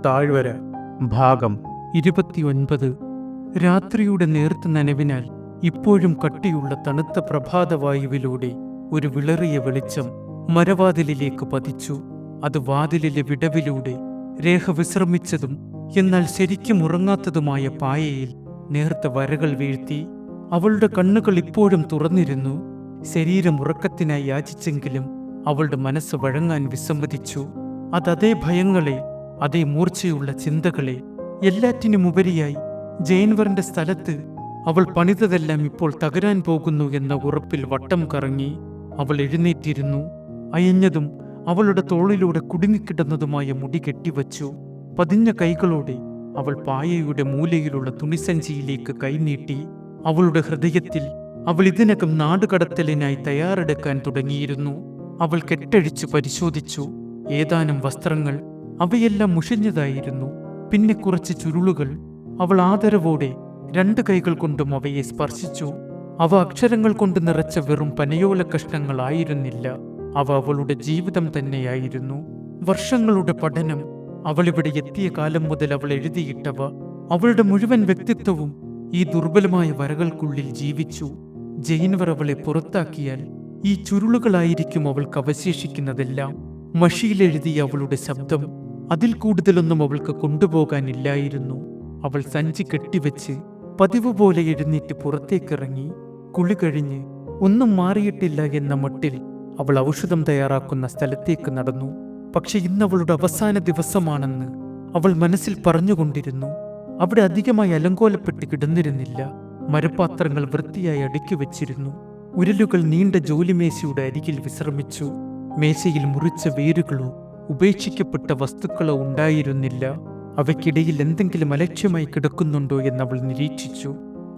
താഴ്വര ഭാഗം 29. രാത്രിയുടെ നേർത്ത നനവിനാൽ ഇപ്പോഴും കട്ടിയുള്ള തണുത്ത പ്രഭാതവായുവിലൂടെ ഒരു വിളറിയ വെളിച്ചം മരവാതിലിലേക്ക് പതിച്ചു. അത് വാതിലിലെ വിടവിലൂടെ രേഖ വിശ്രമിച്ചതും എന്നാൽ ശരിക്കും ഉറങ്ങാത്തതുമായ പായയിൽ നേർത്ത വരകൾ വീഴ്ത്തി. അവളുടെ കണ്ണുകൾ ഇപ്പോഴും തുറന്നിരുന്നു. ശരീരം ഉറക്കത്തിനായി യാചിച്ചെങ്കിലും അവളുടെ മനസ്സ് വഴങ്ങാൻ വിസമ്മതിച്ചു. അതേ ഭയങ്ങളെ, അതേ മൂർച്ചയുള്ള ചിന്തകളെ, എല്ലാറ്റിനുമുപരിയായി ജെയിൻവറിന്റെ സ്ഥലത്ത് അവൾ പണിതതെല്ലാം ഇപ്പോൾ തകരാൻ പോകുന്നു എന്ന ഉറപ്പിൽ വട്ടം കറങ്ങി. അവൾ എഴുന്നേറ്റിരുന്നു. അയഞ്ഞതും അവളുടെ തോളിലൂടെ കുടുങ്ങിക്കിടന്നതുമായ മുടി കെട്ടിവച്ചു. പതിഞ്ഞ കൈകളോടെ അവൾ പായയുടെ മൂലയിലുള്ള തുണിസഞ്ചിയിലേക്ക് കൈനീട്ടി. അവളുടെ ഹൃദയത്തിൽ അവൾ ഇതിനകം നാടുകടത്തലിനായി തയ്യാറെടുക്കാൻ തുടങ്ങിയിരുന്നു. അവൾ കെട്ടഴിച്ചു പരിശോധിച്ചു. ഏതാനും വസ്ത്രങ്ങൾ, അവയെല്ലാം മുഷിഞ്ഞതായിരുന്നു. പിന്നെ കുറച്ച് ചുരുളുകൾ. അവൾ ആദരവോടെ 2 കൈകൾ കൊണ്ടും അവയെ സ്പർശിച്ചു. അവ അക്ഷരങ്ങൾ കൊണ്ട് നിറച്ച വെറും പനയോല കഷ്ണങ്ങളായിരുന്നില്ല. അവ അവളുടെ ജീവിതം തന്നെയായിരുന്നു. വർഷങ്ങളുടെ പഠനം, അവളിവിടെ എത്തിയ കാലം മുതൽ അവൾ എഴുതിയിട്ടവ. അവളുടെ മുഴുവൻ വ്യക്തിത്വവും ഈ ദുർബലമായ വരകൾക്കുള്ളിൽ ജീവിച്ചു. ജെയിൻവർ അവളെ പുറത്താക്കിയാൽ ഈ ചുരുളുകളായിരിക്കും അവൾക്ക് അവശേഷിക്കുന്നതെല്ലാം. മഷിയിലെഴുതിയ അവളുടെ ശബ്ദം, അതിൽ കൂടുതലൊന്നും അവൾക്ക് കൊണ്ടുപോകാനില്ലായിരുന്നു. അവൾ സഞ്ചി കെട്ടിവെച്ച് പതിവ് പോലെ എഴുന്നേറ്റ് പുറത്തേക്കിറങ്ങി. കുളി കഴിഞ്ഞ് ഒന്നും മാറിയിട്ടില്ല എന്ന മട്ടിൽ അവൾ ഔഷധം തയ്യാറാക്കുന്ന സ്ഥലത്തേക്ക് നടന്നു. പക്ഷെ ഇന്നവളുടെ അവസാന ദിവസമാണെന്ന് അവൾ മനസ്സിൽ പറഞ്ഞുകൊണ്ടിരുന്നു. അവിടെ അധികമായി അലങ്കോലപ്പെട്ട് കിടന്നിരുന്നില്ല. മരപാത്രങ്ങൾ വൃത്തിയായി അടുക്കി വെച്ചിരുന്നു. ഉരലുകൾ നീണ്ട ജോലിമേശയുടെ അരികിൽ വിശ്രമിച്ചു. മേശയിൽ മുറിച്ച വേരുകളോ ഉപേക്ഷിക്കപ്പെട്ട വസ്തുക്കളോ ഉണ്ടായിരുന്നില്ല. അവയ്ക്കിടയിൽ എന്തെങ്കിലും അലക്ഷ്യമായി കിടക്കുന്നുണ്ടോ എന്നവൾ നിരീക്ഷിച്ചു.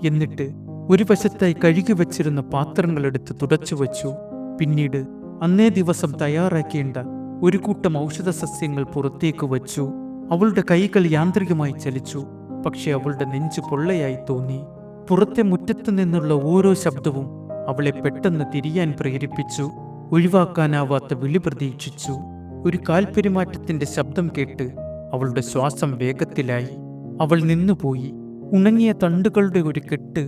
എന്നിട്ട് ഒരു വശത്തായി കഴുകി വച്ചിരുന്ന പാത്രങ്ങളെടുത്ത് തുടച്ചു വച്ചു. പിന്നീട് അന്നേ ദിവസം തയ്യാറാക്കേണ്ട ഒരു കൂട്ടം ഔഷധസസ്യങ്ങൾ പുറത്തേക്ക് വച്ചു. അവളുടെ കൈകൾ യാന്ത്രികമായി ചലിച്ചു. പക്ഷെ അവളുടെ നെഞ്ച് പൊള്ളയായി തോന്നി. പുറത്തെ മുറ്റത്ത് നിന്നുള്ള ഓരോ ശബ്ദവും അവളെ പെട്ടെന്ന് തിരിയാൻ പ്രേരിപ്പിച്ചു. ഒഴിവാക്കാനാവാത്ത വിളി പ്രതീക്ഷിച്ചു. ഒരു കാൽപെരുമാറ്റത്തിന്റെ ശബ്ദം കേട്ട് അവളുടെ ശ്വാസം വേഗത്തിലായി. അവൾ നിന്നുപോയി. ഉണങ്ങിയ തണ്ടുകളുടെ ഒരു കെട്ട്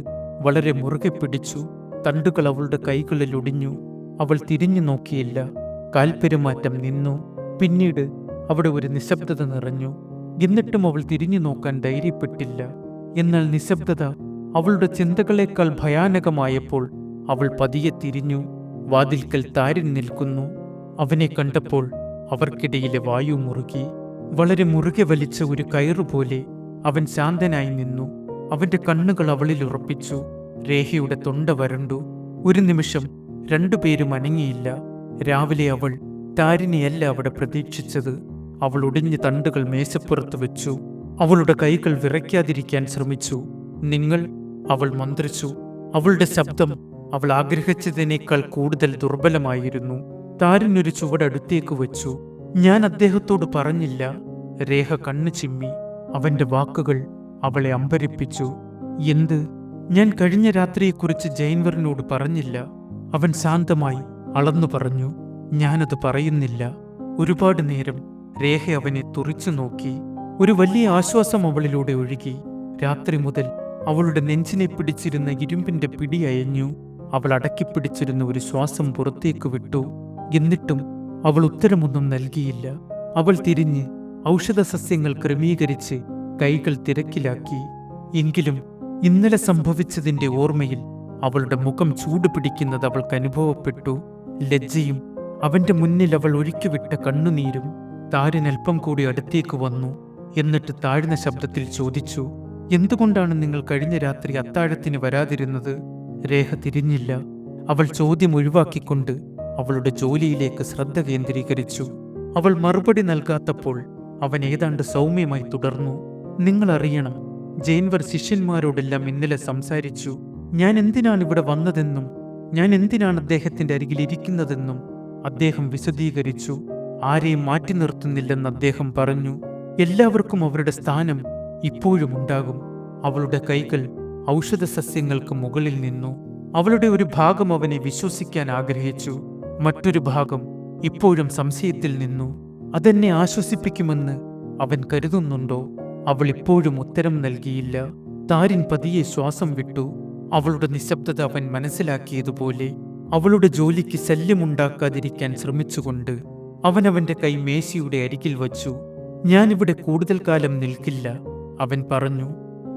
വളരെ മുറുകെ പിടിച്ചു. തണ്ടുകൾ അവളുടെ കൈകളിൽ ഒടിഞ്ഞു. അവൾ തിരിഞ്ഞു നോക്കിയില്ല. കാൽപെരുമാറ്റം നിന്നു. പിന്നീട് അവിടെ ഒരു നിശബ്ദത നിറഞ്ഞു. എന്നിട്ടും അവൾ തിരിഞ്ഞു നോക്കാൻ ധൈര്യപ്പെട്ടില്ല. എന്നാൽ നിശബ്ദത അവളുടെ ചിന്തകളേക്കാൾ ഭയാനകമായപ്പോൾ അവൾ പതിയെ തിരിഞ്ഞു. വാതിൽക്കൽ താരൻ നിൽക്കുന്നു. അവനെ കണ്ടപ്പോൾ അവർക്കിടയിലെ വായു മുറുകി. വളരെ മുറുകെ വലിച്ച ഒരു കയറുപോലെ അവൻ ശാന്തനായി നിന്നു. അവന്റെ കണ്ണുകൾ അവളിൽ ഉറപ്പിച്ചു. രേഖയുടെ തൊണ്ട വരണ്ടു. ഒരു നിമിഷം 2 പേരും അനങ്ങിയില്ല. രാവിലെ അവൾ താരിനെയല്ല അവിടെ പ്രതീക്ഷിച്ചത്. അവൾ ഒടിഞ്ഞ തണ്ടുകൾ മേശപ്പുറത്ത് വെച്ചു. അവളുടെ കൈകൾ വിറയ്ക്കാതിരിക്കാൻ ശ്രമിച്ചു. നിങ്ങൾ, അവൾ മന്ത്രിച്ചു. അവളുടെ ശബ്ദം അവൾ ആഗ്രഹിച്ചതിനേക്കാൾ കൂടുതൽ ദുർബലമായിരുന്നു. താരനൊരു ചുവടടുത്തേക്ക് വെച്ചു. ഞാൻ അദ്ദേഹത്തോട് പറഞ്ഞില്ല. രേഖ കണ്ണു ചിമ്മി. അവന്റെ വാക്കുകൾ അവളെ അമ്പരിപ്പിച്ചു. എന്ത്? ഞാൻ കഴിഞ്ഞ രാത്രിയെക്കുറിച്ച് ജെയിൻവറിനോട് പറഞ്ഞില്ല. അവൻ ശാന്തമായി അളന്നു പറഞ്ഞു. ഞാനത് പറയുന്നില്ല. ഒരുപാട് നേരം രേഖ അവനെ തുറിച്ചു നോക്കി. ഒരു വലിയ ആശ്വാസം അവളിലൂടെ ഒഴുകി. രാത്രി മുതൽ അവളുടെ നെഞ്ചിനെ പിടിച്ചിരുന്ന ഇരുമ്പിന്റെ പിടി അയഞ്ഞു. അവൾ അടക്കിപ്പിടിച്ചിരുന്ന ഒരു ശ്വാസം പുറത്തേക്ക് വിട്ടു. എന്നിട്ടും അവൾ ഉത്തരമൊന്നും നൽകിയില്ല. അവൾ തിരിഞ്ഞ് ഔഷധസസ്യങ്ങൾ ക്രമീകരിച്ച് കൈകൾ തിരക്കിലാക്കി. എങ്കിലും ഇന്നലെ സംഭവിച്ചതിന്റെ ഓർമ്മയിൽ അവളുടെ മുഖം ചൂടുപിടിക്കുന്നത് അവൾക്ക് അനുഭവപ്പെട്ടു. ലജ്ജയും അവന്റെ മുന്നിൽ അവൾ ഒഴുക്കിവിട്ട കണ്ണുനീരും. താരൻ അല്പം കൂടി അടുത്തേക്ക് വന്നു. എന്നിട്ട് താഴ്ന്ന ശബ്ദത്തിൽ ചോദിച്ചു, എന്തുകൊണ്ടാണ് നിങ്ങൾ കഴിഞ്ഞ രാത്രി അത്താഴത്തിന് വരാതിരുന്നത്? രേഖ തിരിഞ്ഞില്ല. അവൾ ചോദ്യം ഒഴിവാക്കിക്കൊണ്ട് അവളുടെ ജോലിയിലേക്ക് ശ്രദ്ധ കേന്ദ്രീകരിച്ചു. അവൾ മറുപടി നൽകാത്തപ്പോൾ അവൻ ഏതാണ്ട് സൗമ്യമായി തുടർന്നു. നിങ്ങൾ അറിയണം, ജെയിൻവർ ശിഷ്യന്മാരോടെല്ലാം ഇന്നലെ സംസാരിച്ചു. ഞാൻ എന്തിനാണ് ഇവിടെ വന്നതെന്നും ഞാൻ എന്തിനാണ് അദ്ദേഹത്തിന്റെ അരികിൽ ഇരിക്കുന്നതെന്നും അദ്ദേഹം വിശദീകരിച്ചു. ആരെയും മാറ്റി നിർത്തുന്നില്ലെന്ന് അദ്ദേഹം പറഞ്ഞു. എല്ലാവർക്കും അവരുടെ സ്ഥാനം ഇപ്പോഴും ഉണ്ടാകും. അവളുടെ കൈകൾ ഔഷധസസ്യങ്ങൾക്ക് മുകളിൽ നിന്നു. അവളുടെ ഒരു ഭാഗം അവനെ വിശ്വസിക്കാൻ ആഗ്രഹിച്ചു. മറ്റൊരു ഭാഗം ഇപ്പോഴും സംശയത്തിൽ നിന്നു. അതെന്നെ ആശ്വസിപ്പിക്കുമെന്ന് അവൻ കരുതുന്നുണ്ടോ അവൾ ഇപ്പോഴും ഉത്തരം നൽകിയില്ല? താരിൻ പതിയെ ശ്വാസം വിട്ടു. അവളുടെ നിശബ്ദത അവൻ മനസ്സിലാക്കിയതുപോലെ അവളുടെ ജോലിക്ക് ശല്യമുണ്ടാക്കാതിരിക്കാൻ ശ്രമിച്ചുകൊണ്ട് അവൻ അവന്റെ കൈ മേശയുടെ അരികിൽ വച്ചു. ഞാനിവിടെ കൂടുതൽ കാലം നിൽക്കില്ല, അവൻ പറഞ്ഞു.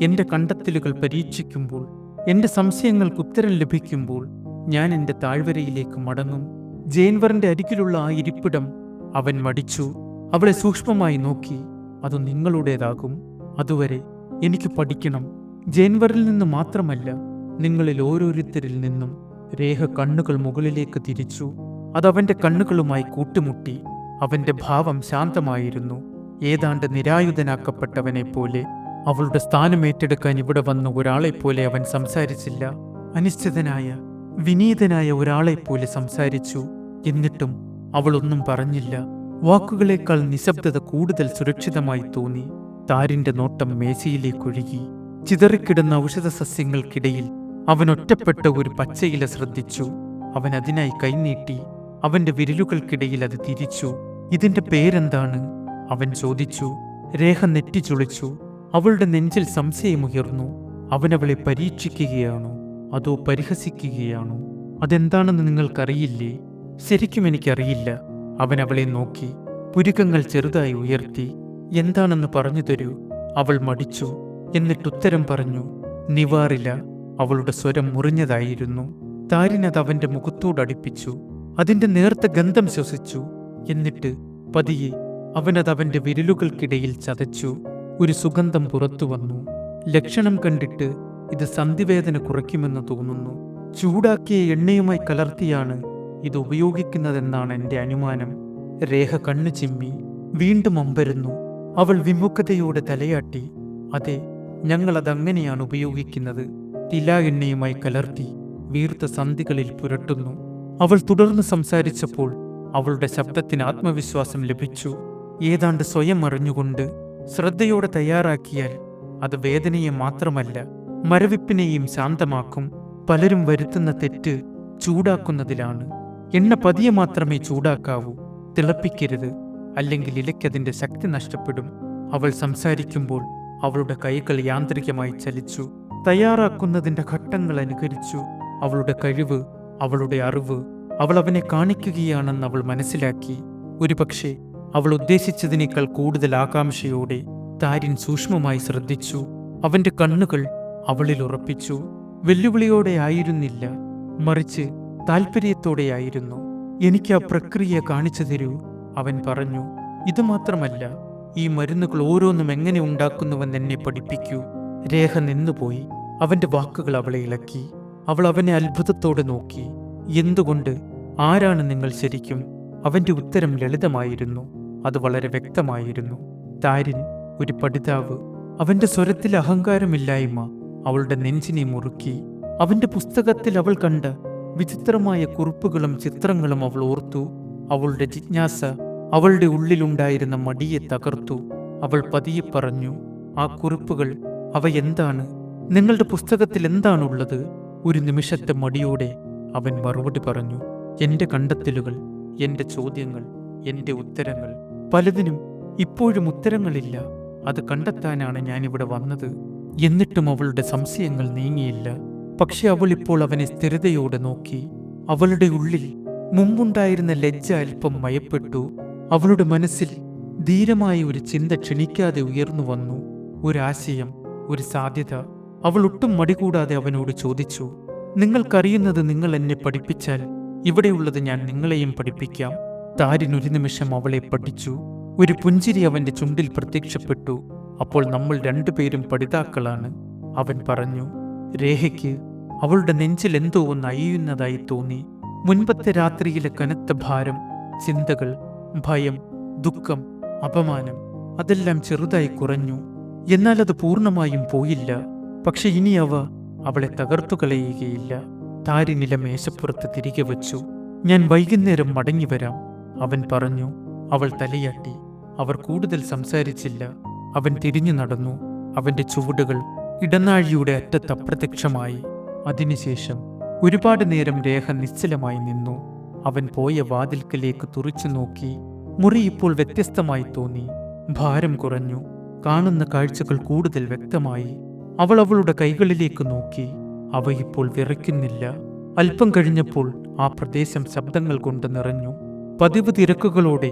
എന്റെ കണ്ടെത്തലുകൾ പരീക്ഷിക്കുമ്പോൾ, എന്റെ സംശയങ്ങൾക്ക് ഉത്തരം ലഭിക്കുമ്പോൾ ഞാൻ എന്റെ താഴ്വരയിലേക്ക് മടങ്ങും. ജേൻവറിന്റെ അരികിലുള്ള ആ ഇരിപ്പിടം അവൻ മടിച്ചു. അവളെ സൂക്ഷ്മമായി നോക്കി. അത് നിങ്ങളുടേതാകും. അതുവരെ എനിക്ക് പഠിക്കണം. ജേൻവറിൽ നിന്ന് മാത്രമല്ല, നിങ്ങളിൽ ഓരോരുത്തരിൽ നിന്നും. രേഖ കണ്ണുകൾ മുകളിലേക്ക് തിരിച്ചു. അതവന്റെ കണ്ണുകളുമായി കൂട്ടുമുട്ടി. അവന്റെ ഭാവം ശാന്തമായിരുന്നു, ഏതാണ്ട് നിരായുധനാക്കപ്പെട്ടവനെ പോലെ. അവളുടെ സ്ഥാനം ഏറ്റെടുക്കാൻ ഇവിടെ വന്ന ഒരാളെപ്പോലെ അവൻ സംസാരിച്ചില്ല. അനിശ്ചിതനായ, വിനീതനായ ഒരാളെപ്പോലെ സംസാരിച്ചു. എന്നിട്ടും അവളൊന്നും പറഞ്ഞില്ല. വാക്കുകളേക്കാൾ നിശബ്ദത കൂടുതൽ സുരക്ഷിതമായി തോന്നി. താരിന്റെ നോട്ടം മേശയിലേക്കൊഴുകി. ചിതറിക്കിടന്ന ഔഷധ സസ്യങ്ങൾക്കിടയിൽ അവൻ ഒറ്റപ്പെട്ട ഒരു പച്ചയില ശ്രദ്ധിച്ചു. അവൻ അതിനായി കൈനീട്ടി. അവന്റെ വിരലുകൾക്കിടയിൽ അത് തിരിച്ചു. ഇതിന്റെ പേരെന്താണ്? അവൻ ചോദിച്ചു. രേഖ നെറ്റിച്ചുളിച്ചു. അവളുടെ നെഞ്ചിൽ സംശയമുയർന്നു. അവനവളെ പരീക്ഷിക്കുകയാണോ അതോ പരിഹസിക്കുകയാണോ? അതെന്താണെന്ന് നിങ്ങൾക്കറിയില്ലേ? ശരിക്കും എനിക്കറിയില്ല. അവൻ അവളെ നോക്കി. പുരുക്കങ്ങൾ ചെറുതായി ഉയർത്തി. എന്താണെന്ന് പറഞ്ഞു തരൂ. അവൾ മടിച്ചു. എന്നിട്ടുത്തരം പറഞ്ഞു. നിവാറില്ല. അവളുടെ സ്വരം മുറിഞ്ഞതായിരുന്നു. താരിനത് അവന്റെ മുഖത്തോടടുപ്പിച്ചു. അതിന്റെ നേർത്ത ഗന്ധം ശ്വസിച്ചു. എന്നിട്ട് പതിയെ അവനത് അവന്റെ വിരലുകൾക്കിടയിൽ ചതച്ചു. ഒരു സുഗന്ധം പുറത്തു വന്നു. ലക്ഷണം കണ്ടിട്ട് ഇത് സന്ധിവേദന കുറയ്ക്കുമെന്ന് തോന്നുന്നു. ചൂടാക്കിയ എണ്ണയുമായി കലർത്തിയാണ് ഇത് ഉപയോഗിക്കുന്നതെന്നാണ് എൻ്റെ അനുമാനം. രേഖ കണ്ണു ചിമ്മി. വീണ്ടും അമ്പരന്നു. അവൾ വിമുഖതയോടെ തലയാട്ടി. അതെ, ഞങ്ങളതങ്ങനെയാണ് ഉപയോഗിക്കുന്നത്. തില എണ്ണയുമായി കലർത്തി വീർത്ത സന്ധികളിൽ പുരട്ടുന്നു. അവൾ തുടർന്ന് സംസാരിച്ചപ്പോൾ അവളുടെ ശബ്ദത്തിന് ആത്മവിശ്വാസം ലഭിച്ചു. ഏതാണ്ട് സ്വയം അറിഞ്ഞുകൊണ്ട്. ശ്രദ്ധയോടെ തയ്യാറാക്കിയാൽ അത് വേദനയെ മാത്രമല്ല, മരവിപ്പിനെയും ശാന്തമാക്കും. പലരും വരുത്തുന്ന തെറ്റ് ചൂടാക്കുന്നതിലാണ്. എണ്ണ പതിയെ മാത്രമേ ചൂടാക്കാവൂ, തിളപ്പിക്കരുത്. അല്ലെങ്കിൽ ഇലയ്ക്കതിന്റെ ശക്തി നഷ്ടപ്പെടും. അവൾ സംസാരിക്കുമ്പോൾ അവളുടെ കൈകൾ യാന്ത്രികമായി ചലിച്ചു. തയ്യാറാക്കുന്നതിന്റെ ഘട്ടങ്ങൾ അനുകരിച്ചു. അവളുടെ കഴിവ്, അവളുടെ അറിവ് അവൾ അവനെ കാണിക്കുകയാണെന്ന് അവൾ മനസ്സിലാക്കി. ഒരുപക്ഷെ അവൾ ഉദ്ദേശിച്ചതിനേക്കാൾ കൂടുതൽ ആകാംക്ഷയോടെ താരിൻ സൂക്ഷ്മമായി ശ്രദ്ധിച്ചു. അവന്റെ കണ്ണുകൾ അവളിൽ ഉറപ്പിച്ചു. വെല്ലുവിളിയോടെ ആയിരുന്നില്ല, മറിച്ച് താല്പര്യത്തോടെയായിരുന്നു. എനിക്ക് ആ പ്രക്രിയ കാണിച്ചു തരൂ, അവൻ പറഞ്ഞു. ഇത് മാത്രമല്ല, ഈ മരുന്നുകൾ ഓരോന്നും എങ്ങനെ ഉണ്ടാക്കുന്നുവെന്ന് എന്നെ പഠിപ്പിക്കൂ. രേഖ നിന്നുപോയി. അവന്റെ വാക്കുകൾ അവളെ ഇളക്കി. അവൾ അവനെ അത്ഭുതത്തോടെ നോക്കി. എന്തുകൊണ്ട്? ആരാണ് നിങ്ങൾ ശരിക്കും? അവന്റെ ഉത്തരം ലളിതമായിരുന്നു. അത് വളരെ വ്യക്തമായിരുന്നു. താരിൻ, ഒരു പഠിതാവ്. അവന്റെ സ്വരത്തിൽ അഹങ്കാരമില്ലായ്മ അവളുടെ നെഞ്ചിനെ മുറുക്കി. അവന്റെ പുസ്തകത്തിൽ അവൾ കണ്ട വിചിത്രമായ കുറിപ്പുകളും ചിത്രങ്ങളും അവൾ ഓർത്തു. അവളുടെ ജിജ്ഞാസ അവളുടെ ഉള്ളിലുണ്ടായിരുന്ന മടിയെ തകർത്തു. അവൾ പതിയെ പറഞ്ഞു, ആ കുറിപ്പുകൾ, അവ എന്താണ്? നിങ്ങളുടെ പുസ്തകത്തിൽ എന്താണുള്ളത്? ഒരു നിമിഷത്തെ മടിയോടെ അവൻ മറുപടി പറഞ്ഞു. എന്റെ കണ്ടെത്തലുകൾ, എന്റെ ചോദ്യങ്ങൾ, എന്റെ ഉത്തരങ്ങൾ. പലതിനും ഇപ്പോഴും ഉത്തരങ്ങളില്ല. അത് കണ്ടെത്താനാണ് ഞാനിവിടെ വന്നത്. എന്നിട്ടും അവളുടെ സംശയങ്ങൾ നീങ്ങിയില്ല. പക്ഷെ അവൾ ഇപ്പോൾ അവനെ സ്ഥിരതയോടെ നോക്കി. അവളുടെ ഉള്ളിൽ മുമ്പുണ്ടായിരുന്ന ലജ്ജ അല്പം മയപ്പെട്ടു. അവളുടെ മനസ്സിൽ ധീരമായ ഒരു ചിന്ത ക്ഷണിക്കാതെ ഉയർന്നു വന്നു. ഒരാശയം, ഒരു സാധ്യത. അവൾ ഒട്ടും മടികൂടാതെ അവനോട് ചോദിച്ചു, നിങ്ങൾക്കറിയുന്നത് നിങ്ങൾ എന്നെ പഠിപ്പിച്ചാൽ ഇവിടെയുള്ളത് ഞാൻ നിങ്ങളെയും പഠിപ്പിക്കാം. താരിൻ ഒരു നിമിഷം അവളെ പഠിച്ചു. ഒരു പുഞ്ചിരി അവന്റെ ചുണ്ടിൽ പ്രത്യക്ഷപ്പെട്ടു. അപ്പോൾ നമ്മൾ രണ്ടുപേരും പഠിതാക്കളാണ്, അവൻ പറഞ്ഞു. രേഖയ്ക്ക് അവളുടെ നെഞ്ചിൽ എന്തോ ഒന്ന് അയ്യുന്നതായി തോന്നി. മുൻപത്തെ രാത്രിയിലെ കനത്ത ഭാരം, ചിന്തകൾ, ഭയം, ദുഃഖം, അപമാനം, അതെല്ലാം ചെറുതായി കുറഞ്ഞു. എന്നാൽ അത് പൂർണ്ണമായും പോയില്ല. പക്ഷെ ഇനി അവളെ തകർത്തുകളയുകയില്ല. താരിനില മേശപ്പുറത്ത് തിരികെ വച്ചു. ഞാൻ വൈകുന്നേരം മടങ്ങിവരാം, അവൻ പറഞ്ഞു. അവൾ തലയാട്ടി. അവർ കൂടുതൽ സംസാരിച്ചില്ല. അവൻ തിരിഞ്ഞു നടന്നു. അവന്റെ ചുവടുകൾ ഇടനാഴിയുടെ അറ്റത്ത് അപ്രത്യക്ഷമായി. അതിനുശേഷം ഒരുപാട് നേരം രേഖ നിശ്ചലമായി നിന്നു. അവൻ പോയ വാതിൽക്കലേക്ക് തുറിച്ചു നോക്കി. മുറി ഇപ്പോൾ വ്യത്യസ്തമായി തോന്നി. ഭാരം കുറഞ്ഞു. കാണുന്ന കാഴ്ചകൾ കൂടുതൽ വ്യക്തമായി. അവൾ അവളുടെ കൈകളിലേക്ക് നോക്കി. അവ ഇപ്പോൾ വിറയ്ക്കുന്നില്ല. അല്പം കഴിഞ്ഞപ്പോൾ ആ പ്രദേശം ശബ്ദങ്ങൾ കൊണ്ട് നിറഞ്ഞു. പതിവ് തിരക്കുകളോടെ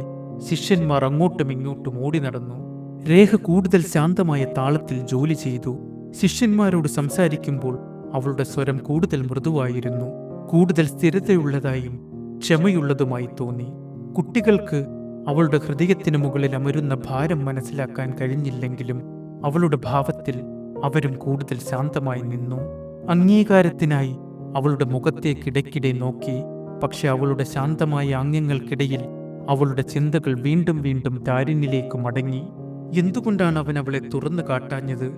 ശിഷ്യന്മാർ അങ്ങോട്ടും ഇങ്ങോട്ടും ഓടി നടന്നു. രേഖ കൂടുതൽ ശാന്തമായ താളത്തിൽ ജോലി ചെയ്തു. ശിഷ്യന്മാരോട് സംസാരിക്കുമ്പോൾ അവളുടെ സ്വരം കൂടുതൽ മൃദുവായിരുന്നു. കൂടുതൽ സ്ഥിരതയുള്ളതായും ക്ഷമയുള്ളതുമായി തോന്നി. കുട്ടികൾക്ക് അവളുടെ ഹൃദയത്തിന് മുകളിൽ അമരുന്ന ഭാരം മനസ്സിലാക്കാൻ കഴിഞ്ഞില്ലെങ്കിലും അവളുടെ ഭാവത്തിൽ അവരും കൂടുതൽ ശാന്തമായി നിന്നു. അംഗീകാരത്തിനായി അവളുടെ മുഖത്തേക്കിടയ്ക്കിടെ നോക്കി. പക്ഷെ അവളുടെ ശാന്തമായ ആംഗ്യങ്ങൾക്കിടയിൽ അവളുടെ ചിന്തകൾ വീണ്ടും വീണ്ടും താരിനിലേക്ക് മടങ്ങി. എന്തുകൊണ്ടാണ് അവൻ അവളെ തുറന്നു കാട്ടാഞ്ഞത്?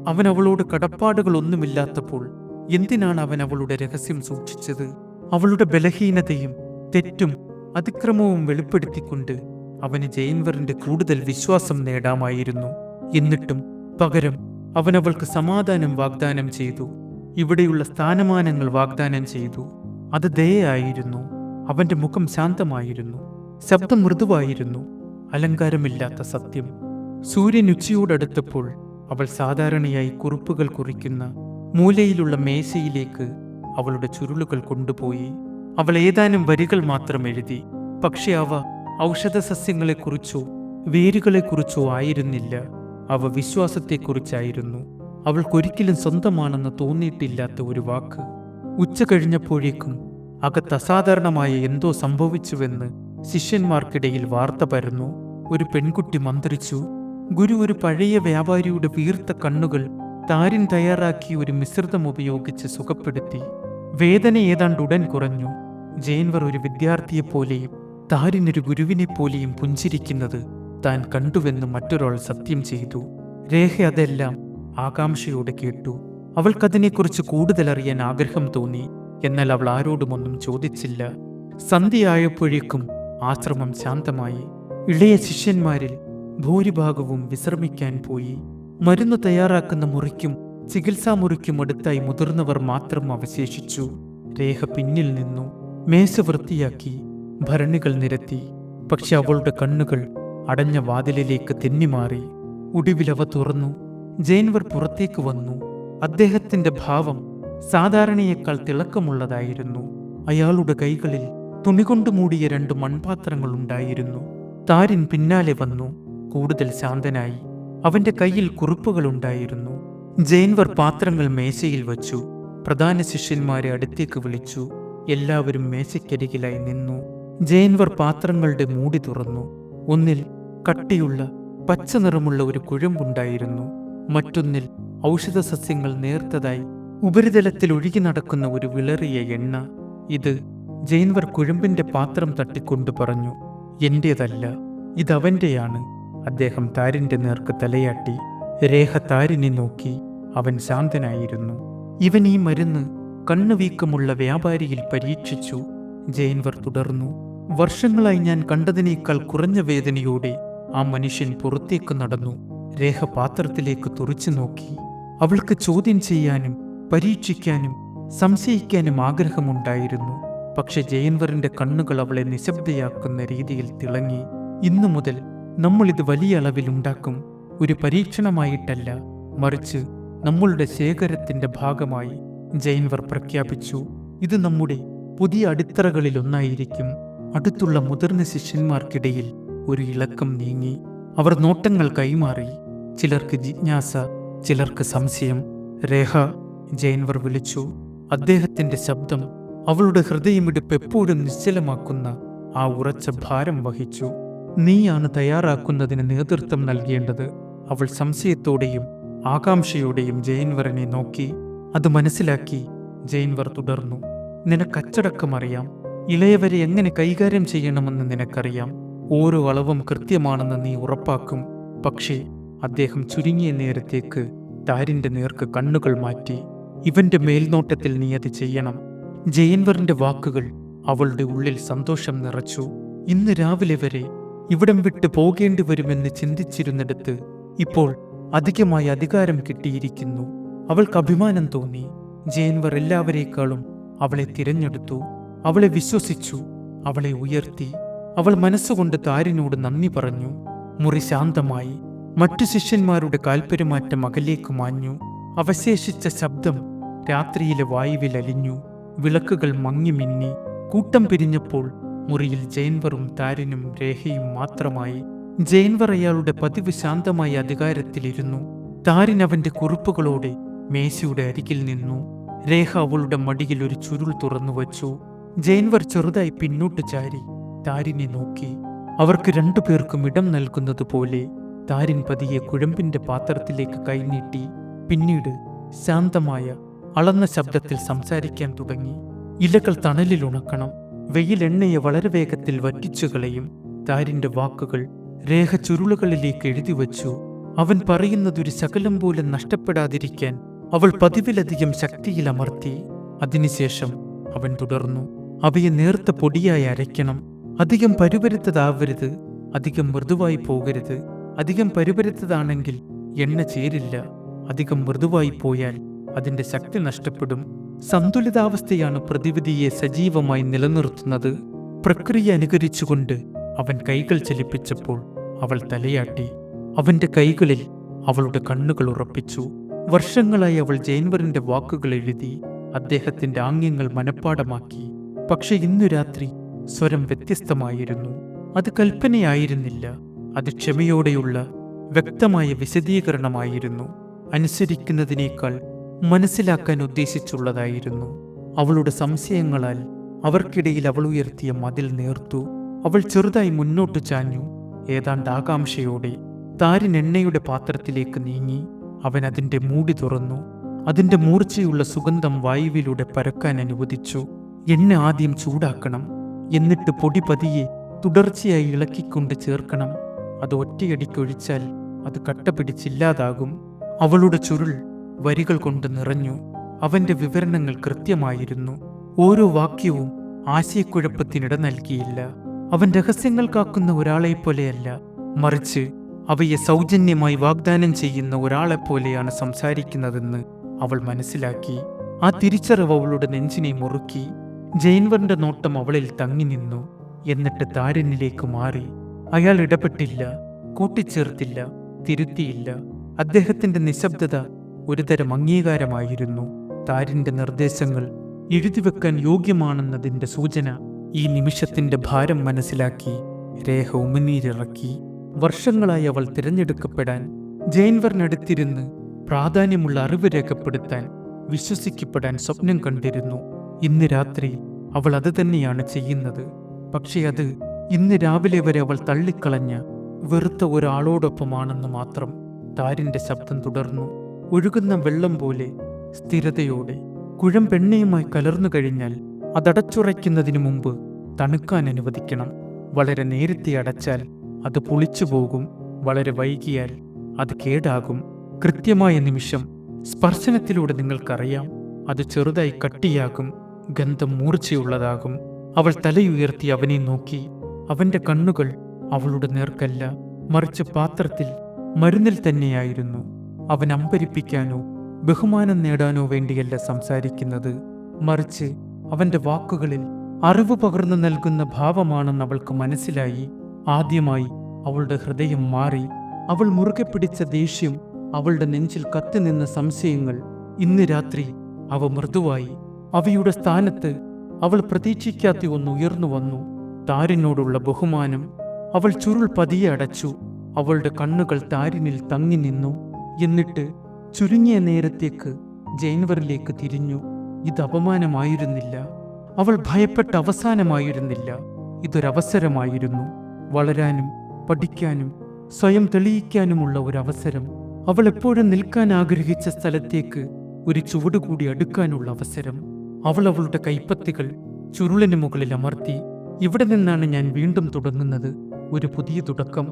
അവൻ അവളോട് കടപ്പാടുകളൊന്നുമില്ലാത്തപ്പോൾ എന്തിനാണ് അവൻ അവളുടെ രഹസ്യം സൂക്ഷിച്ചത്? അവളുടെ ബലഹീനതയും തെറ്റും അതിക്രമവും വെളിപ്പെടുത്തിക്കൊണ്ട് അവന് ജെയിൻവറിന്റെ കൂടുതൽ വിശ്വാസം നേടാമായിരുന്നു. എന്നിട്ടും പകരം അവൻ അവൾക്ക് സമാധാനം വാഗ്ദാനം ചെയ്തു. ഇവിടെയുള്ള സ്ഥാനമാനങ്ങൾ വാഗ്ദാനം ചെയ്തു. അത് ദയയായിരുന്നു. അവന്റെ മുഖം ശാന്തമായിരുന്നു. ശബ്ദം മൃദുവായിരുന്നു. അലങ്കാരമില്ലാത്ത സത്യം. സൂര്യൻ ഉച്ചയോടടുത്തപ്പോൾ അവൾ സാധാരണയായി കുറിപ്പുകൾ കുറിക്കുന്ന മൂലയിലുള്ള മേശയിലേക്ക് അവളുടെ ചുരുളുകൾ കൊണ്ടുപോയി. അവൾ ഏതാനും വരികൾ മാത്രം എഴുതി. പക്ഷെ അവ ഔഷധസസ്യങ്ങളെക്കുറിച്ചോ വേരുകളെക്കുറിച്ചോ ആയിരുന്നില്ല. അവ വിശ്വാസത്തെക്കുറിച്ചായിരുന്നു. അവൾക്കൊരിക്കലും സ്വന്തമാണെന്ന് തോന്നിയിട്ടില്ലാത്ത ഒരു വാക്ക്. ഉച്ച കഴിഞ്ഞപ്പോഴേക്കും അകത്ത് അസാധാരണമായ എന്തോ സംഭവിച്ചുവെന്ന് ശിഷ്യന്മാർക്കിടയിൽ വാർത്ത പരന്നു. ഒരു പെൺകുട്ടി മന്ത്രിച്ചു. ഗുരു ഒരു പഴയ വ്യാപാരിയുടെ വീർത്ത കണ്ണുകൾ താരിൻ തയ്യാറാക്കി ഒരു മിശ്രിതം ഉപയോഗിച്ച് സുഖപ്പെടുത്തി. വേദന ഏതാണ്ട് ഉടൻ കുറഞ്ഞു. ജെയിൻവർ ഒരു വിദ്യാർത്ഥിയെപ്പോലെയും താരിനൊരു ഗുരുവിനെപ്പോലെയും പുഞ്ചിരിക്കുന്നത് താൻ കണ്ടുവെന്ന് മറ്റൊരാൾ സത്യം ചെയ്തു. രേഖ അതെല്ലാം ആകാംക്ഷയോടെ കേട്ടു. അവൾക്കതിനെക്കുറിച്ച് കൂടുതൽ അറിയാൻ ആഗ്രഹം തോന്നി. എന്നാൽ അവൾ ആരോടുമൊന്നും ചോദിച്ചില്ല. സന്ധ്യയായപ്പോഴേക്കും ആശ്രമം ശാന്തമായി. ഇളയ ശിഷ്യന്മാരിൽ ഭൂരിഭാഗവും വിശ്രമിക്കാൻ പോയി. മരുന്ന് തയ്യാറാക്കുന്ന മുറിക്കും ചികിത്സാ മുറിക്കും അടുത്തായി മുതിർന്നവർ മാത്രം അവശേഷിച്ചു. രേഖ പിന്നിൽ നിന്നു. മേശ വൃത്തിയാക്കി, ഭരണികൾ നിരത്തി. പക്ഷെ അവളുടെ കണ്ണുകൾ അടഞ്ഞ വാതിലിലേക്ക് തെന്നിമാറി. ഒടുവിലവ തുറന്നു. ജെയിൻവർ പുറത്തേക്ക് വന്നു. അദ്ദേഹത്തിന്റെ ഭാവം സാധാരണയേക്കാൾ തിളക്കമുള്ളതായിരുന്നു. അയാളുടെ കൈകളിൽ തുണികൊണ്ട് മൂടിയ 2 മൺപാത്രങ്ങൾ ഉണ്ടായിരുന്നു. താരിൻ പിന്നാലെ വന്നു, കൂടുതൽ ശാന്തനായി. അവന്റെ കയ്യിൽ കുറിപ്പുകളുണ്ടായിരുന്നു. ജെയിൻവർ പാത്രങ്ങൾ മേശയിൽ വച്ചു. പ്രധാന ശിഷ്യന്മാരെ അടുത്തേക്ക് വിളിച്ചു. എല്ലാവരും മേശയ്ക്കരികിലായി നിന്നു. ജെയിൻവർ പാത്രങ്ങളുടെ മൂടി തുറന്നു. ഒന്നിൽ കട്ടിയുള്ള പച്ച നിറമുള്ള ഒരു കുഴമ്പുണ്ടായിരുന്നു. മറ്റൊന്നിൽ ഔഷധസസ്യങ്ങൾ നേർത്തതായി ഉപരിതലത്തിൽ ഒഴുകി നടക്കുന്ന ഒരു വിളറിയ എണ്ണ. ഇത് ജെയിൻവർ കുഴമ്പിന്റെ പാത്രം തട്ടിക്കൊണ്ട് പറഞ്ഞു. എന്റേതല്ല, ഇതവന്റെയാണ്. അദ്ദേഹം താരിന്റെ നേർക്ക് തലയാട്ടി. രേഖ താരിനെ നോക്കി. അവൻ ശാന്തനായിരുന്നു. ഇവൻ ഈ മരുന്ന് കണ്ണുവീക്കമുള്ള വ്യാപാരിയിൽ പരീക്ഷിച്ചു. ജെയിൻവർ തുടർന്നു. വർഷങ്ങളായി ഞാൻ കണ്ടതിനേക്കാൾ കുറഞ്ഞ വേദനയോടെ ആ മനുഷ്യൻ പുറത്തേക്ക് നടന്നു. രേഖ പാത്രത്തിലേക്ക് തുറിച്ചു നോക്കി. അവൾക്ക് ചോദ്യം ചെയ്യാനും പരീക്ഷിക്കാനും സംശയിക്കാനും ആഗ്രഹമുണ്ടായിരുന്നു. പക്ഷെ ജെയിൻവറിന്റെ കണ്ണുകൾ അവളെ നിശബ്ദയാക്കുന്ന രീതിയിൽ തിളങ്ങി. ഇന്നു മുതൽ നമ്മളിത് വലിയ അളവിൽ ഉണ്ടാക്കും. ഒരു പരീക്ഷണമായിട്ടല്ല, മറിച്ച് നമ്മളുടെ ശേഖരത്തിന്റെ ഭാഗമായി, ജെയിൻവർ പ്രഖ്യാപിച്ചു. ഇത് നമ്മുടെ പുതിയ അടിത്തറകളിലൊന്നായിരിക്കും. അടുത്തുള്ള മുതിർന്ന ശിഷ്യന്മാർക്കിടയിൽ ഒരു ഇളക്കം നീങ്ങി. അവർ നോട്ടങ്ങൾ കൈമാറി. ചിലർക്ക് ജിജ്ഞാസ, ചിലർക്ക് സംശയം. രേഖ, ജെയിൻവർ വിളിച്ചു. അദ്ദേഹത്തിന്റെ ശബ്ദം അവളുടെ ഹൃദയമിടിപ്പ് എപ്പോഴും നിശ്ചലമാക്കുന്ന ആ ഉറച്ച ഭാരം വഹിച്ചു. നീയാണ് തയ്യാറാക്കുന്നതിന് നേതൃത്വം നൽകേണ്ടത്. അവൾ സംശയത്തോടെയും ആകാംക്ഷയോടെയും ജെയിൻവറിനെ നോക്കി. അത് മനസ്സിലാക്കി ജെയിൻവർ തുടർന്നു. നിനക്കച്ചടക്കം അറിയാം. ഇളയവരെ എങ്ങനെ കൈകാര്യം ചെയ്യണമെന്ന് നിനക്കറിയാം. ഓരോ അളവും കൃത്യമാണെന്ന് നീ ഉറപ്പാക്കും. പക്ഷേ അദ്ദേഹം ചുരുങ്ങിയ നേരത്തേക്ക് താരിന്റെ നേർക്ക് കണ്ണുകൾ മാറ്റി. ഇവന്റെ മേൽനോട്ടത്തിൽ നീ അത് ചെയ്യണം. ജെയിൻവറിന്റെ വാക്കുകൾ അവളുടെ ഉള്ളിൽ സന്തോഷം നിറച്ചു. ഇന്ന് രാവിലെ വരെ ഇവിടം വിട്ട് പോകേണ്ടി വരുമെന്ന് ചിന്തിച്ചിരുന്നിടത്ത് ഇപ്പോൾ അധികമായി അധികാരം കിട്ടിയിരിക്കുന്നു. അവൾക്ക് അഭിമാനം തോന്നി. ജെയിൻവർ എല്ലാവരേക്കാളും അവളെ തിരഞ്ഞെടുത്തു. അവളെ വിശ്വസിച്ചു. അവളെ ഉയർത്തി. അവൾ മനസ്സുകൊണ്ട് താരിനോട് നന്ദി പറഞ്ഞു. മുറി ശാന്തമായി. മറ്റു ശിഷ്യന്മാരുടെ കാൽപ്പെരുമാറ്റം അകലേക്ക് മാഞ്ഞു. അവശേഷിച്ച ശബ്ദം രാത്രിയിലെ വായുവിൽ അലിഞ്ഞു. വിളക്കുകൾ മങ്ങി മിന്നി. കൂട്ടം പിരിഞ്ഞപ്പോൾ മുറിയിൽ ജയൻവറും താരിനും രേഖയും മാത്രമായി. ജയൻവർ അയാളുടെ പതിവ് ശാന്തമായ അധികാരത്തിലിരുന്നു. താരിൻ അവന്റെ കുറിപ്പുകളോടെ മേശയുടെ അരികിൽ നിന്നു. രേഖ അവളുടെ മടിയിൽ ഒരു ചുരുൾ തുറന്നു വച്ചു. ജയൻവർ ചെറുതായി പിന്നോട്ട് ചാരി താരിനെ നോക്കി. അവർക്ക് രണ്ടുപേർക്കും ഇടം നൽകുന്നതുപോലെ താരിൻ പതിയെ കുഴമ്പിന്റെ പാത്രത്തിലേക്ക് കൈനീട്ടി. പിന്നീട് ശാന്തമായ അളന്ന ശബ്ദത്തിൽ സംസാരിക്കാൻ തുടങ്ങി. ഇലകൾ തണലിൽ ഉണക്കണം. വെയിൽ എണ്ണയെ വളരെ വേഗത്തിൽ വറ്റിച്ചു കളയും. താരിന്റെ വാക്കുകൾ രേഖ ചുരുളുകളിലേക്ക് എഴുതി വച്ചു. അവൻ പറയുന്നതൊരു ശകലം പോലും നഷ്ടപ്പെടാതിരിക്കാൻ അവൾ പതിവിലധികം ശക്തിയിൽ അമർത്തി. അതിനുശേഷം അവൻ തുടർന്നു. അവയെ നേർത്ത പൊടിയായി അരയ്ക്കണം. അധികം പരുപരുത്തതാവരുത്, അധികം മൃദുവായി പോകരുത്. അധികം പരുപരുത്തതാണെങ്കിൽ എണ്ണ ചേരില്ല. അധികം മൃദുവായി പോയാൽ അതിന്റെ ശക്തി നഷ്ടപ്പെടും. സന്തുലിതാവസ്ഥയാണ് പ്രതിവിധിയെ സജീവമായി നിലനിർത്തുന്നത്. പ്രക്രിയ അനുകരിച്ചുകൊണ്ട് അവൻ കൈകൾ ചലിപ്പിച്ചപ്പോൾ അവൾ തലയാട്ടി. അവന്റെ കൈകളിൽ അവളുടെ കണ്ണുകൾ ഉറപ്പിച്ചു. വർഷങ്ങളായി അവൾ ജയൻവറിന്റെ വാക്കുകൾ എഴുതി, അദ്ദേഹത്തിന്റെ ആംഗ്യങ്ങൾ മനഃപ്പാടമാക്കി. പക്ഷെ ഇന്നു രാത്രി സ്വരം വ്യത്യസ്തമായിരുന്നു. അത് കൽപ്പനയായിരുന്നില്ല, അത് ക്ഷമയോടെയുള്ള വ്യക്തമായ വിശദീകരണമായിരുന്നു. അനുസരിക്കുന്നതിനേക്കാൾ മനസ്സിലാക്കാൻ ഉദ്ദേശിച്ചുള്ളതായിരുന്നു. അവളുടെ സംശയങ്ങളാൽ അവർക്കിടയിൽ അവൾ ഉയർത്തിയ മതിൽ നേർത്തു. അവൾ ചെറുതായി മുന്നോട്ട് ചാഞ്ഞു. ഏതാണ്ട് ആകാംക്ഷയോടെ താരിൻ എണ്ണയുടെ പാത്രത്തിലേക്ക് നീങ്ങി. അവൻ അതിന്റെ മൂടി തുറന്നു. അതിന്റെ മൂർച്ചയുള്ള സുഗന്ധം വായുവിലൂടെ പരക്കാൻ അനുവദിച്ചു. എണ്ണ ആദ്യം ചൂടാക്കണം, എന്നിട്ട് പൊടി പതിയെ തുടർച്ചയായി ഇളക്കിക്കൊണ്ട് ചേർക്കണം. അത് ഒറ്റയടിക്കൊഴിച്ചാൽ അത് കട്ട പിടിച്ചില്ലാതാകും. അവളുടെ ചുരുൾ വരികൾ കൊണ്ട് നിറഞ്ഞു. അവന്റെ വിവരണങ്ങൾ കൃത്യമായിരുന്നു. ഓരോ വാക്യവും ആശയക്കുഴപ്പത്തിനിട നൽകിയില്ല. അവൻ രഹസ്യങ്ങൾ കാക്കുന്ന ഒരാളെപ്പോലെയല്ല, മറിച്ച് അവയെ സൗജന്യമായി വാഗ്ദാനം ചെയ്യുന്ന ഒരാളെപ്പോലെയാണ് സംസാരിക്കുന്നതെന്ന് അവൾ മനസ്സിലാക്കി. ആ തിരിച്ചറിവ് അവളുടെ നെഞ്ചിനെ മുറുക്കി. ജയൻവറിന്റെ നോട്ടം അവളിൽ തങ്ങി നിന്നു. എന്നിട്ട് താരിനിലേക്ക് മാറി. അയാൾ ഇടപെട്ടില്ല, കൂട്ടിച്ചേർത്തില്ല, തിരുത്തിയില്ല. അദ്ദേഹത്തിന്റെ നിശബ്ദത ഒരുതരം അംഗീകാരമായിരുന്നു. താരിന്റെ നിർദ്ദേശങ്ങൾ എഴുതിവെക്കാൻ യോഗ്യമാണെന്നതിന്റെ സൂചന. ഈ നിമിഷത്തിന്റെ ഭാരം മനസ്സിലാക്കി രേഖ ഉമിനീരിറക്കി. വർഷങ്ങളായി അവൾ തിരഞ്ഞെടുക്കപ്പെടാൻ, ജയൻവറിനടുത്തിരുന്ന് പ്രാധാന്യമുള്ള അറിവ് രേഖപ്പെടുത്താൻ, വിശ്വസിക്കപ്പെടാൻ സ്വപ്നം കണ്ടിരുന്നു. ഇന്ന് രാത്രി അവൾ അത് തന്നെയാണ് ചെയ്യുന്നത്. പക്ഷെ അത് ഇന്ന് രാവിലെ വരെ അവൾ തള്ളിക്കളഞ്ഞ വെറുത്ത ഒരാളോടൊപ്പമാണെന്ന് മാത്രം. താരിന്റെ ശബ്ദം തുടർന്നു. ഒഴുകുന്ന വെള്ളം പോലെ സ്ഥിരതയോടെ. കുഴമ്പെണ്ണയുമായി കലർന്നു കഴിഞ്ഞാൽ അതടച്ചുറയ്ക്കുന്നതിനു മുമ്പ് തണുക്കാൻ അനുവദിക്കണം. വളരെ നേരത്തെ അടച്ചാൽ അത് പുളിച്ചു പോകും. വളരെ വൈകിയാൽ അത് കേടാകും. കൃത്യമായ നിമിഷം സ്പർശനത്തിലൂടെ നിങ്ങൾക്കറിയാം. അത് ചെറുതായി കട്ടിയാകും, ഗന്ധം മൂർച്ചയുള്ളതാകും. അവൾ തലയുയർത്തി അവനെ നോക്കി. അവന്റെ കണ്ണുകൾ അവളുടെ നേർക്കല്ല, മറിച്ച് പാത്രത്തിൽ, മരുന്നിൽ തന്നെയായിരുന്നു. അവൻ അമ്പരിപ്പിക്കാനോ ബഹുമാനം നേടാനോ വേണ്ടിയല്ല സംസാരിക്കുന്നത്, മറിച്ച് അവന്റെ വാക്കുകളിൽ അറിവ് പകർന്നു നൽകുന്ന ഭാവമാണെന്ന് അവൾക്ക് മനസ്സിലായി. ആദ്യമായി അവളുടെ ഹൃദയം മാറി. അവൾ മുറുകെ പിടിച്ച ദേഷ്യം, അവളുടെ നെഞ്ചിൽ കത്തിനിന്ന സംശയങ്ങൾ, ഇന്ന് രാത്രി അവ മൃദുവായി. അവയുടെ സ്ഥാനത്ത് അവൾ പ്രതീക്ഷിക്കാത്ത ഒന്ന് ഉയർന്നു വന്നു. താരിനോടുള്ള ബഹുമാനം. അവൾ ചുരുൾ പതിയെ അടച്ചു. അവളുടെ കണ്ണുകൾ താരിനിൽ തങ്ങി നിന്നു. എന്നിട്ട് ചുരുങ്ങിയ നേരത്തേക്ക് ജയൻവറിലേക്ക് തിരിഞ്ഞു. ഇത് അപമാനമായിരുന്നില്ല. അവൾ ഭയപ്പെട്ട അവസാനമായിരുന്നില്ല. ഇതൊരവസരമായിരുന്നു. വളരാനും പഠിക്കാനും സ്വയം തെളിയിക്കാനുമുള്ള ഒരവസരം. അവൾ എപ്പോഴും നിൽക്കാൻ ആഗ്രഹിച്ച സ്ഥലത്തേക്ക് ഒരു ചുവടുകൂടി അടുക്കാനുള്ള അവസരം. അവൾ അവളുടെ കൈപ്പത്തികൾ ചുരുളിന് മുകളിൽ അമർത്തി. ഇവിടെ നിന്നാണ് ഞാൻ വീണ്ടും തുടങ്ങുന്നത്, ഒരു പുതിയ തുടക്കം.